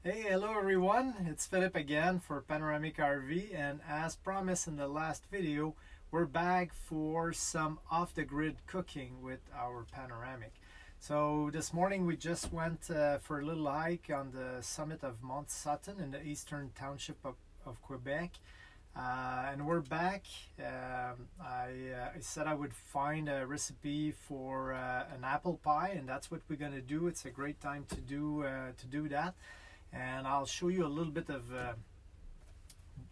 Hey, hello everyone, it's Philip again for Panoramic RV, and as promised in the last video, we're back for some off-the-grid cooking with our Panoramic. So this morning we just went for a little hike on the summit of Mount Sutton in the eastern township of Quebec. And we're back. I said I would find a recipe for an apple pie, and that's what we're going to do. It's a great time to do that. And I'll show you a little bit of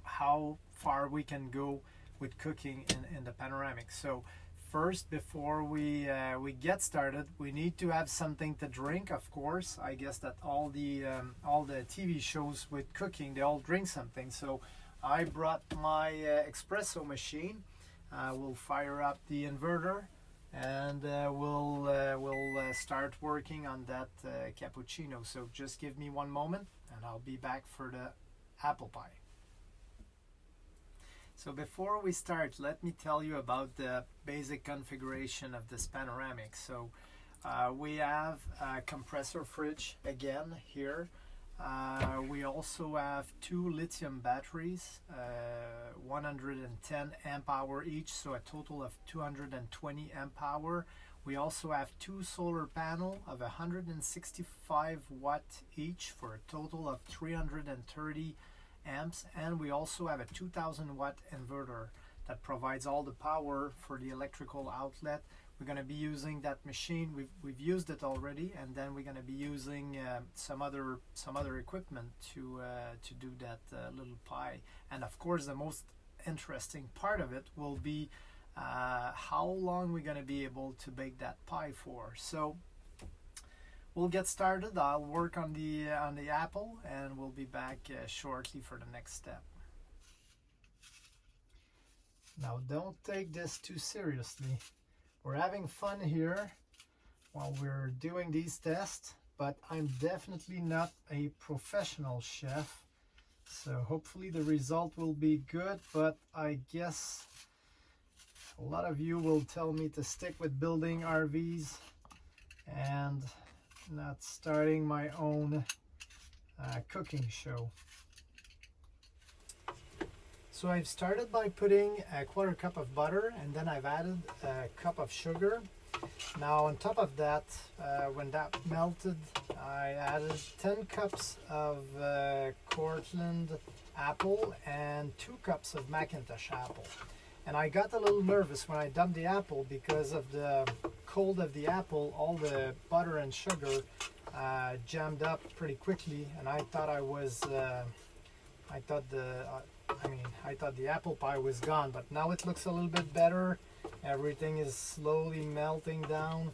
how far we can go with cooking in the Panoramic. So first, before we get started, we need to have something to drink. Of course, I guess that all the TV shows with cooking, they all drink something. So I brought my espresso machine. We'll fire up the inverter, and we'll start working on that cappuccino. So just give me one moment and I'll be back for the apple pie. So before we start, let me tell you about the basic configuration of this Panoramic. So we have a compressor fridge again here. We also have two lithium batteries, 110 amp hour each, so a total of 220 amp hour. We also have two solar panels of 165 watt each for a total of 330 amps, and we also have a 2000 watt inverter that provides all the power for the electrical outlet. We're going to be using that machine. We've used it already, and then we're going to be using some other equipment to do that little pie. And of course, the most interesting part of it will be how long we're going to be able to bake that pie for. So we'll get started. I'll work on the apple, and we'll be back shortly for the next step. Now, don't take this too seriously. We're having fun here while we're doing these tests, but I'm definitely not a professional chef, so hopefully the result will be good. But I guess a lot of you will tell me to stick with building RVs and not starting my own cooking show. So I've started by putting a quarter cup of butter, and then I've added a cup of sugar. Now on top of that, when that melted, I added 10 cups of Cortland apple and 2 cups of Macintosh apple. And I got a little nervous when I dumped the apple because of the cold of the apple. All the butter and sugar jammed up pretty quickly, and I thought I thought the apple pie was gone, but now it looks a little bit better. Everything is slowly melting down.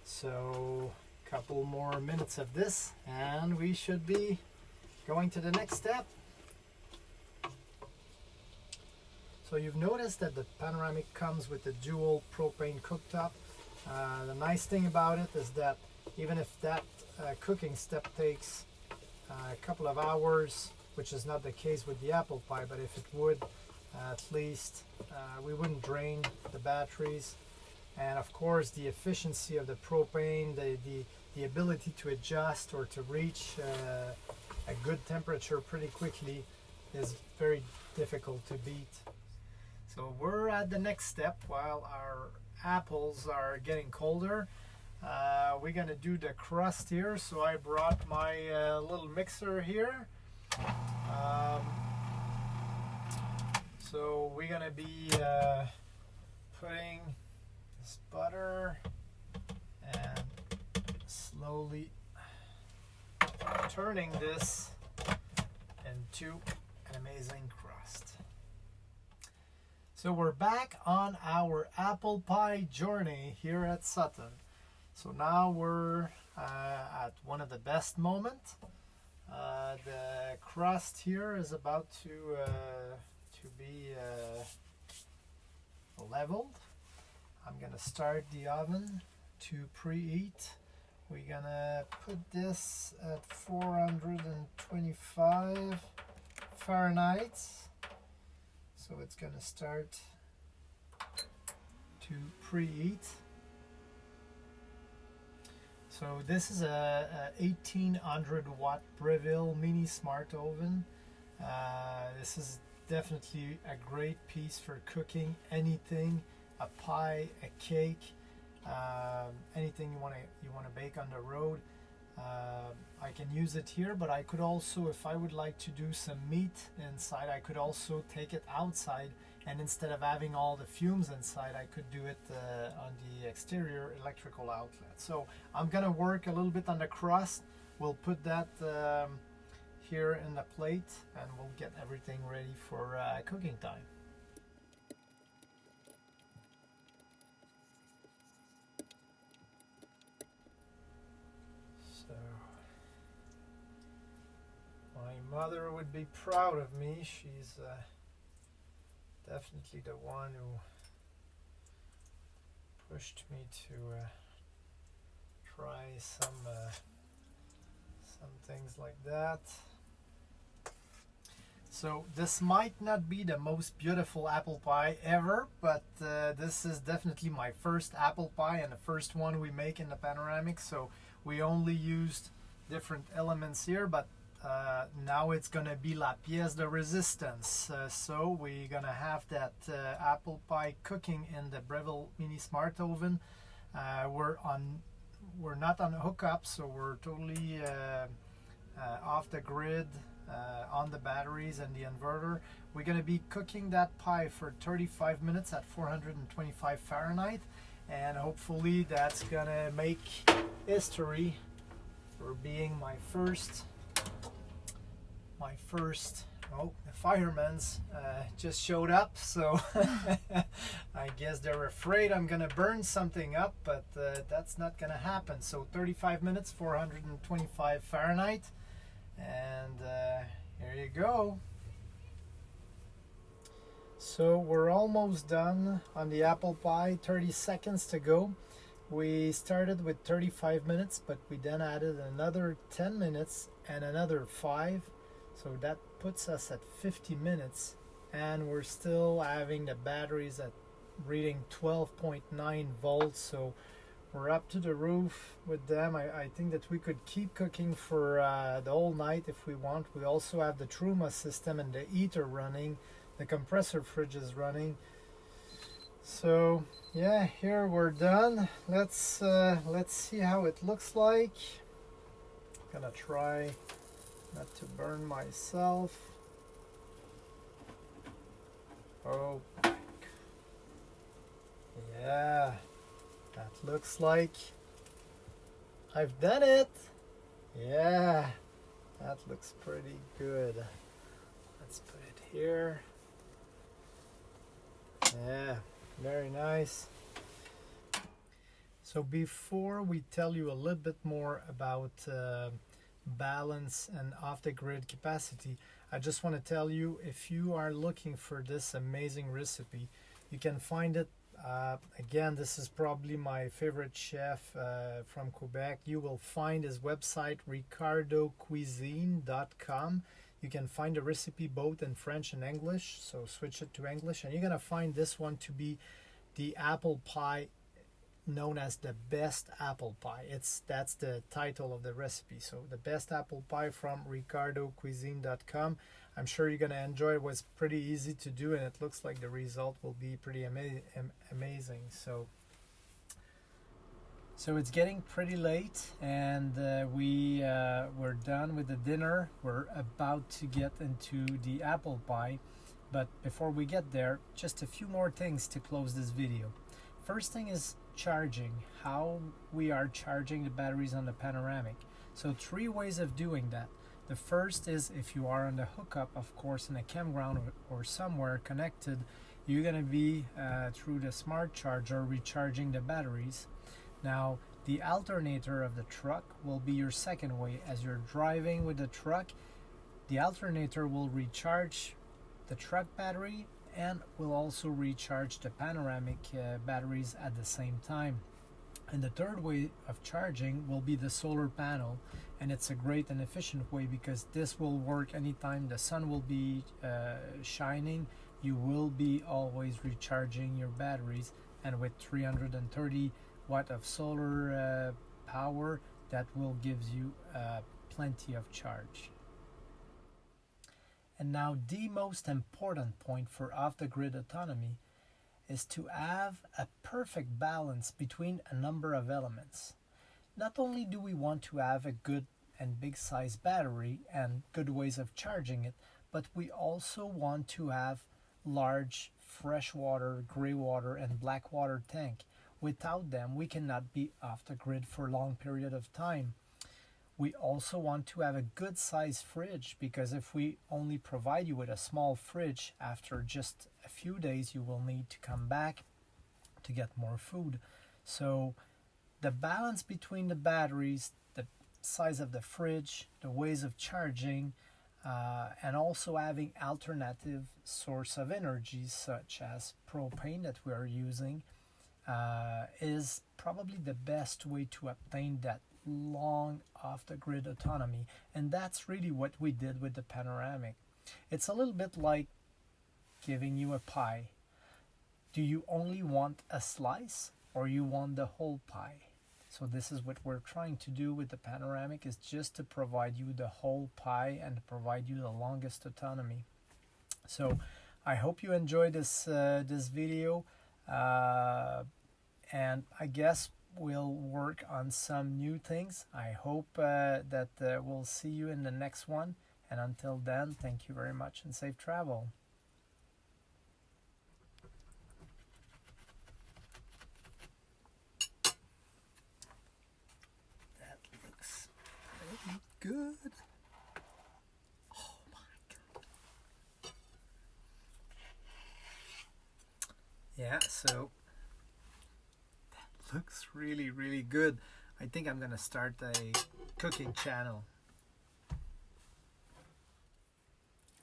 So a couple more minutes of this and we should be going to the next step. So you've noticed that the Panoramic comes with a dual propane cooktop. The nice thing about it is that even if that cooking step takes a couple of hours, which is not the case with the apple pie, but if it would, at least we wouldn't drain the batteries. And of course, the efficiency of the propane, the ability to adjust or to reach a good temperature pretty quickly is very difficult to beat. So we're at the next step. While our apples are getting colder, we're gonna do the crust here. So I brought my little mixer here. So we're gonna be putting this butter and slowly turning this into an amazing crust. So we're back on our apple pie journey here at Sutton. So now we're at one of the best moments. The crust here is about to be leveled. I'm gonna start the oven to preheat. We're gonna put this at 425 Fahrenheit. So it's gonna start to preheat. So this is a 1800 watt Breville mini smart oven. This is definitely a great piece for cooking anything, a pie, a cake, anything you want to bake on the road. I can use it here, but I could also, if I would like to do some meat inside, I could also take it outside, and instead of having all the fumes inside, I could do it on the exterior electrical outlet. So I'm gonna work a little bit on the crust. We'll put that here in the plate, and we'll get everything ready for cooking time. So my mother would be proud of me. She's definitely the one who pushed me to try some things like that. So this might not be the most beautiful apple pie ever, but this is definitely my first apple pie and the first one we make in the Panoramic. So we only used different elements here, but now it's gonna be la pièce de résistance. So we're gonna have that apple pie cooking in the Breville mini smart oven. We're not on hookup, so we're totally off the grid, on the batteries and the inverter. We're going to be cooking that pie for 35 minutes at 425 Fahrenheit, and hopefully that's going to make history for being my first oh, the firemen's just showed up, so I guess they're afraid I'm gonna burn something up, but that's not gonna happen. So 35 minutes, 425 Fahrenheit, and here you go. So we're almost done on the apple pie, 30 seconds to go. We started with 35 minutes, but we then added another 10 minutes and another 5. So that puts us at 50 minutes, and we're still having the batteries at reading 12.9 volts. So we're up to the roof with them. I think that we could keep cooking for the whole night if we want. We also have the Truma system and the heater running. The compressor fridge is running. So yeah, here we're done. Let's see how it looks like. I'm gonna try not to burn myself. Oh, yeah, that looks like I've done it. Yeah, that looks pretty good. Let's put it here. Yeah, very nice. So before we tell you a little bit more about balance and off-the-grid capacity, I just want to tell you, if you are looking for this amazing recipe, you can find it. Again, this is probably my favorite chef from Quebec. You will find his website, ricardocuisine.com. You can find the recipe both in French and English, so switch it to English, and you're gonna find this one to be the apple pie known as the best apple pie. That's the title of the recipe. So the best apple pie from ricardocuisine.com. I'm sure you're gonna enjoy it. It was pretty easy to do, and it looks like the result will be pretty amazing. So it's getting pretty late, and we're done with the dinner. We're about to get into the apple pie, but before we get there, just a few more things to close this video. First thing is charging, how we are charging the batteries on the Panoramic. So 3 ways of doing that. The first is, if you are on the hookup, of course, in a campground or somewhere connected, you're going to be through the smart charger recharging the batteries. Now, the alternator of the truck will be your second way. As you're driving with the truck, the alternator will recharge the truck battery and will also recharge the Panoramic batteries at the same time. And the third way of charging will be the solar panel, and it's a great and efficient way because this will work anytime the sun will be shining. You will be always recharging your batteries, and with 330 watt of solar power that will give you plenty of charge. And now the most important point for off-the-grid autonomy is to have a perfect balance between a number of elements. Not only do we want to have a good and big size battery and good ways of charging it, but we also want to have large freshwater, gray water, and black water tank. Without them, we cannot be off the grid for a long period of time. We also want to have a good size fridge, because if we only provide you with a small fridge, after just a few days you will need to come back to get more food. So the balance between the batteries, the size of the fridge, the ways of charging, and also having alternative source of energy such as propane that we are using is probably the best way to obtain that long off-the-grid autonomy. And that's really what we did with the Panoramic. It's a little bit like giving you a pie. Do you only want a slice or you want the whole pie? So this is what we're trying to do with the Panoramic, is just to provide you the whole pie and to provide you the longest autonomy. So I hope you enjoyed this video, and I guess we'll work on some new things. I hope that we'll see you in the next one, and until then, thank you very much and safe travel. Good. Oh my God. Yeah, so that looks really, really good. I think I'm gonna start a cooking channel.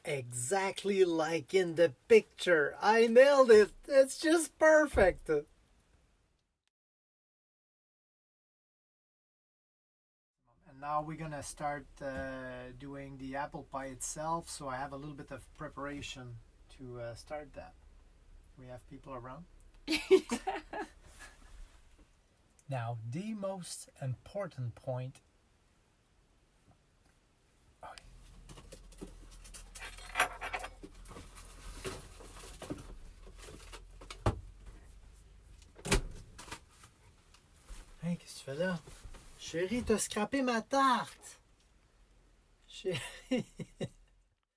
Exactly like in the picture. I nailed it. It's just perfect. Now we're gonna start doing the apple pie itself, so I have a little bit of preparation to start that. We have people around. Now the most important point. Hey, qu'est-ce que tu fais là? Chérie, t'as scrappé ma tarte! Chérie!